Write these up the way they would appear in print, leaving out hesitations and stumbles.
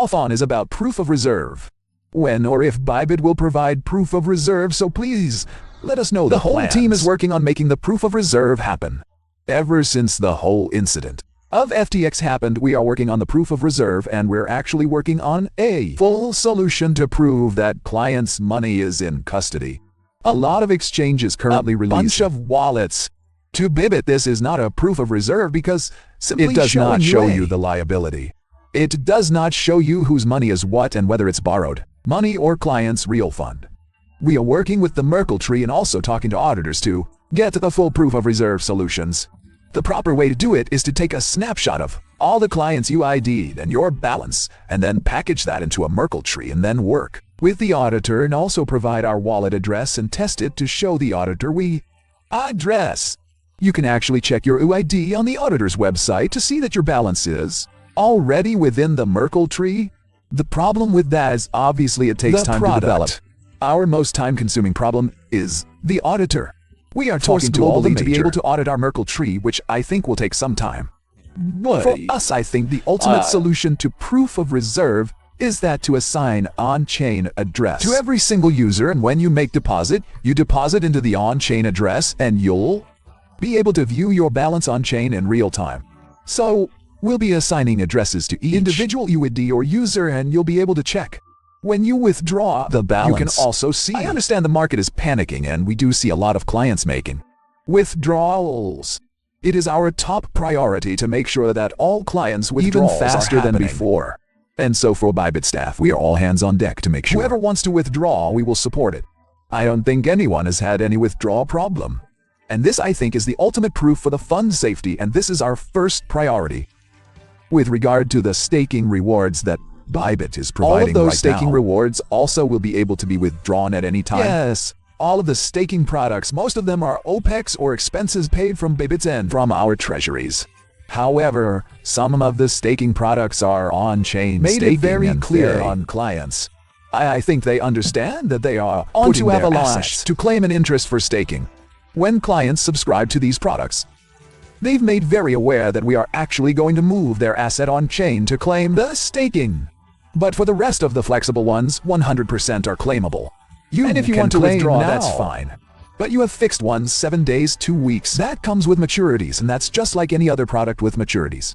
All is about proof of reserve. When or if Bybit will provide proof of reserve, so please let us know. The whole team is working on making the proof of reserve happen. Ever since the whole incident of FTX happened, we are working on the proof of reserve, and we're actually working on a full solution to prove that clients' money is in custody. A lot of exchanges currently release a bunch of wallets to Bybit. This is not a proof of reserve because simply it does not show you the liability. It does not show you whose money is what and whether it's borrowed money or client's real fund. We are working with the Merkle tree and also talking to auditors to get the full proof of reserve solutions. The proper way to do it is to take a snapshot of all the clients you ID'd and your balance, and then package that into a Merkle tree and then work with the auditor and also provide our wallet address and test it to show the auditor we address. You can actually check your UID on the auditor's website to see that your balance is already within the Merkle tree. The problem with that is obviously it takes time to develop. Our most time-consuming problem is the auditor. We are talking to all of them to be able to audit our Merkle tree, which I think will take some time. But for us, I think the ultimate solution to proof of reserve is that to assign on-chain address to every single user, and when you make deposit, you deposit into the on-chain address and you'll be able to view your balance on-chain in real time. So we'll be assigning addresses to each individual UID or user, and you'll be able to check. When you withdraw the balance, you can also see. I understand the market is panicking, and we do see a lot of clients making withdrawals. It is our top priority to make sure that all clients withdraw even faster than before. And so for Bybit staff, we are all hands on deck to make sure whoever wants to withdraw, we will support it. I don't think anyone has had any withdrawal problem. And this, I think, is the ultimate proof for the fund safety, and this is our first priority. With regard to the staking rewards that Bybit is providing, all of those staking rewards also will be able to be withdrawn at any time. Yes, all of the staking products, most of them are OPEX or expenses paid from Bybit's end from our treasuries. However, some of the staking products are on-chain staking, made it very clear on clients. I think they understand that they are onto Avalanche to claim an interest for staking. When clients subscribe to these products, they've made very aware that we are actually going to move their asset on-chain to claim the staking. But for the rest of the flexible ones, 100% are claimable. And if you want to withdraw, that's fine. But you have fixed ones, 7 days, 2 weeks. That comes with maturities, and that's just like any other product with maturities.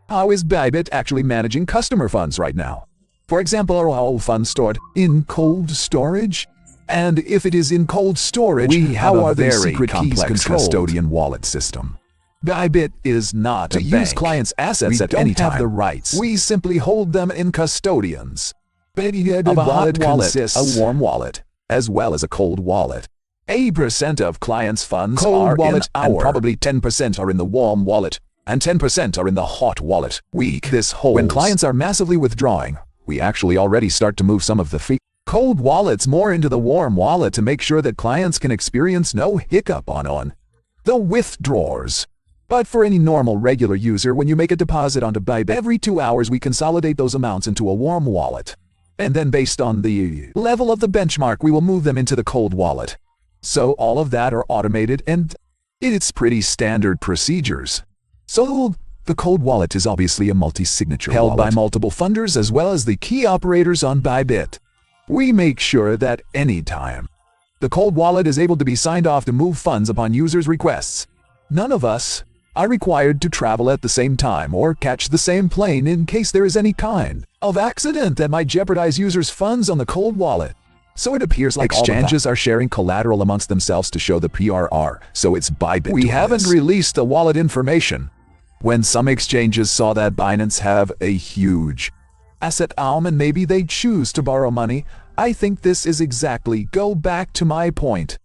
How is Bybit actually managing customer funds right now? For example, are all funds stored in cold storage? And if it is in cold storage, how are the secret keys controlled? Custodian wallet system. Bybit is not to use clients' assets at any time. We don't have the rights. We simply hold them in custodians. A hot wallet consists a warm wallet, as well as a cold wallet. 80% of clients' funds are in and probably 10% are in the warm wallet, and 10% are in the hot wallet. When clients are massively withdrawing, we actually already start to move some of the cold wallets more into the warm wallet to make sure that clients can experience no hiccup on the withdrawals. But for any normal regular user, when you make a deposit onto Bybit, every 2 hours we consolidate those amounts into a warm wallet. And then based on the level of the benchmark, we will move them into the cold wallet. So all of that are automated, and it's pretty standard procedures. So the cold wallet is obviously a multi-signature held by multiple funders as well as the key operators on Bybit. We make sure that anytime the cold wallet is able to be signed off to move funds upon users' requests. None of us are required to travel at the same time or catch the same plane in case there is any kind of accident that might jeopardize users' funds on the cold wallet. So it appears like exchanges are sharing collateral amongst themselves to show the PRR, so it's Bybit. We haven't released the wallet information. When some exchanges saw that Binance have a huge asset and maybe they choose to borrow money, I think this is exactly go back to my point.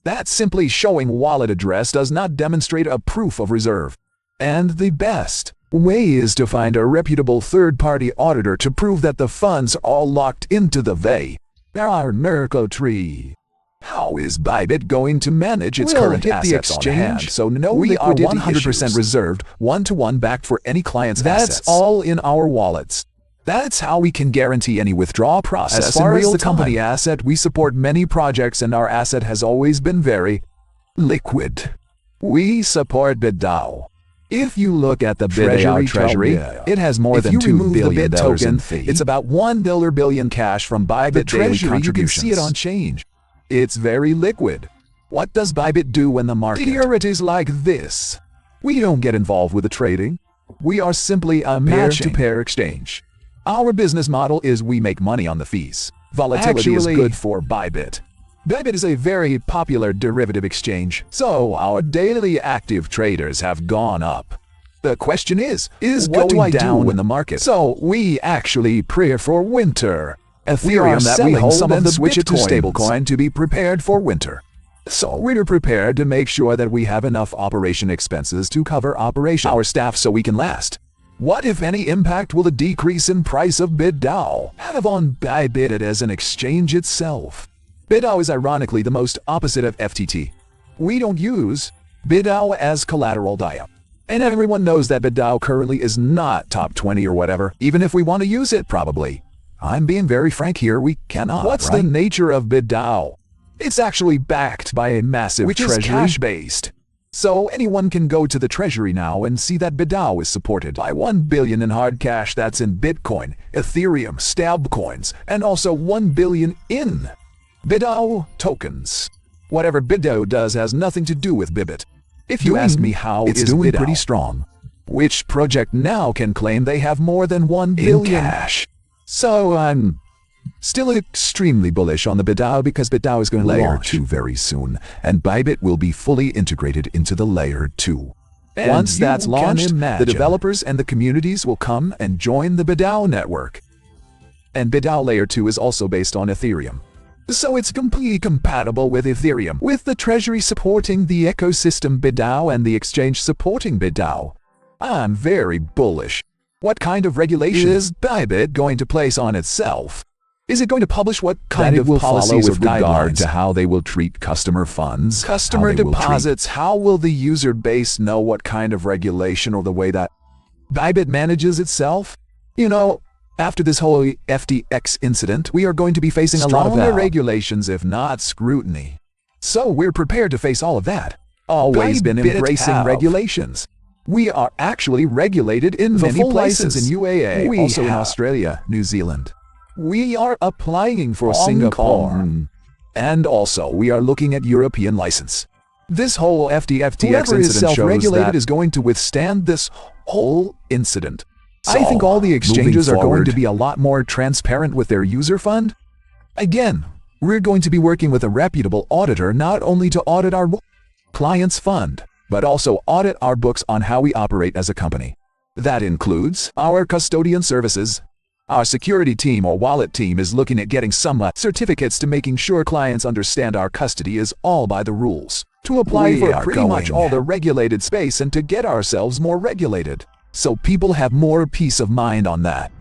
That simply showing wallet address does not demonstrate a proof of reserve. And the best way is to find a reputable third-party auditor to prove that the funds are all locked into the our Merkle tree. How is Bybit going to manage its current assets on hand? So no, we are 100% reserved, one-to-one backed for any client's assets. That's all in our wallets. That's how we can guarantee any withdrawal process. As far as the company asset, we support many projects and our asset has always been very liquid. We support BitDAO. If you look at the Bybit treasury, it has more than $2 billion in fee. It's about $1 billion cash from Bybit daily contributions. You can see it on change. It's very liquid. What does Bybit do when the market? Here it is like this. We don't get involved with the trading. We are simply a peer-to-peer exchange. Our business model is we make money on the fees. Volatility is good for Bybit. Bybit is a very popular derivative exchange, so our daily active traders have gone up. The question is what do I do in the market? So we actually pray for winter. Ethereum that we hold some of the switch it to stablecoin to be prepared for winter. So we're prepared to make sure that we have enough operation expenses to cover our staff so we can last. What, if any, impact will the decrease in price of BitDAO have on Bybit as an exchange itself? BitDAO is ironically the most opposite of FTT. We don't use BitDAO as collateral DAO. And everyone knows that BitDAO currently is not top 20 or whatever, even if we want to use it probably. I'm being very frank here, we cannot. What's the nature of BitDAO? It's actually backed by a massive treasury, which is cash-based. So anyone can go to the treasury now and see that BitDAO is supported by $1 billion in hard cash that's in Bitcoin, Ethereum, stablecoins, and also $1 billion in BitDAO tokens. Whatever BitDAO does has nothing to do with Bybit. If you ask me how it's doing BitDAO pretty strong. Which project now can claim they have more than $1 billion in cash? So I'm still extremely bullish on the BitDAO because BitDAO is going to launch Layer 2 very soon, and Bybit will be fully integrated into the Layer 2. And once that's launched, the developers and the communities will come and join the BitDAO network. And BitDAO Layer 2 is also based on Ethereum. So it's completely compatible with Ethereum, with the treasury supporting the ecosystem BitDAO and the exchange supporting BitDAO. I'm very bullish. What kind of regulation is Bybit going to place on itself? Is it going to publish what kind of policies with regard to how they will treat customer funds, customer deposits? How will the user base know what kind of regulation or the way that Bybit manages itself? You know, after this whole FTX incident, we are going to be facing a lot of regulations, if not scrutiny. So we're prepared to face all of that. Always been embracing regulations. We are actually regulated in many places in UAE, also in Australia, New Zealand. We are applying for Singapore. And also, we are looking at European license. This whole FTX incident shows that is going to withstand this whole incident. So, I think all the exchanges are going to be a lot more transparent with their user fund. Again, we're going to be working with a reputable auditor not only to audit our clients' fund, but also audit our books on how we operate as a company. That includes our custodian services. Our security team or wallet team is looking at getting some certificates to making sure clients understand our custody is all by the rules. To apply for pretty much all the regulated space and to get ourselves more regulated. So people have more peace of mind on that.